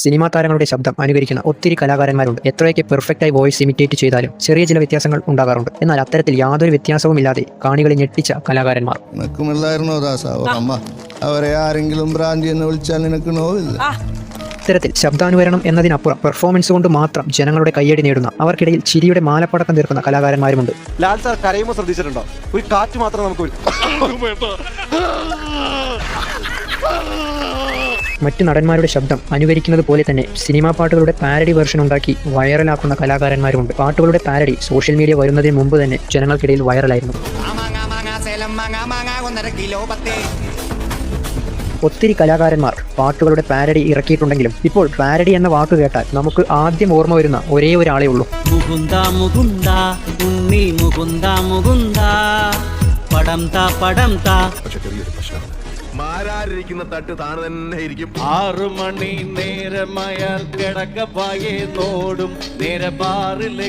Cinema താരങ്ങളുടെ ശബ്ദം അനുകരിക്കുന്ന ഒത്തിരി കലാകാരന്മാരുണ്ട്. എത്രയൊക്കെ പെർഫെക്റ്റായി വോയിസ് ഇമിറ്റേറ്റ് ചെയ്താലും ചെറിയ ചില വ്യത്യാസങ്ങൾ ഉണ്ടാകാറുണ്ട്. എന്നാൽ അത്തരത്തിൽ യാതൊരു വ്യത്യാസവുമില്ലാതെ കാണികളെ ഞെട്ടിച്ച കലാകാരന്മാർ. അവരെ ആരെങ്കിലും ബ്രാൻഡി എന്ന് വിളിച്ചാൽ നിനക്ക് നോവില്ല. ഇത്തരത്തിൽ ശബ്ദാനുകരണം എന്നതിനപ്പുറം പെർഫോമൻസ് കൊണ്ട് മാത്രം ജനങ്ങളുടെ കയ്യടി നേടുന്ന, അവർക്കിടയിൽ ചിരിയുടെ മാലപ്പടക്കം തീർക്കുന്ന കലാകാരന്മാരുമുണ്ട്. ലാൽ സാർ കരയുമ്പോൾ ശ്രദ്ധിച്ചിട്ടുണ്ടോ? ഒരു കാറ്റ് മാത്രം നമുക്ക് മറ്റു നടന്മാരുടെ ശബ്ദം അനുകരിക്കുന്നത് പോലെ തന്നെ സിനിമാ പാട്ടുകളുടെ പാരഡി വെർഷൻ ഉണ്ടാക്കി വൈറലാക്കുന്ന കലാകാരന്മാരുമുണ്ട്. പാട്ടുകളുടെ പാരഡി സോഷ്യൽ മീഡിയ വരുന്നതിന് മുമ്പ് തന്നെ ജനങ്ങൾക്കിടയിൽ വൈറലായിരുന്നു. ഒത്തിരി കലാകാരന്മാർ പാട്ടുകളുടെ പാരഡി ഇറക്കിയിട്ടുണ്ടെങ്കിലും ഇപ്പോൾ പാരഡി എന്ന വാക്ക് കേട്ടാൽ നമുക്ക് ആദ്യം ഓർമ്മ വരുന്ന ഒരേ ഒരാളേ ഉള്ളൂ. മുകുന്ദ മുകുന്ദ ഉണ്ണി മുകുന്ദ മുകുന്ദ പടം താ പടം താ. മാരാരിരിക്കുന്ന തട്ട് താണു തന്നെ ഇരിക്കും. 6 മണി നേരമയാൽ കിടക്കപ്പായെ നോടും നേരെ ബാറിലെ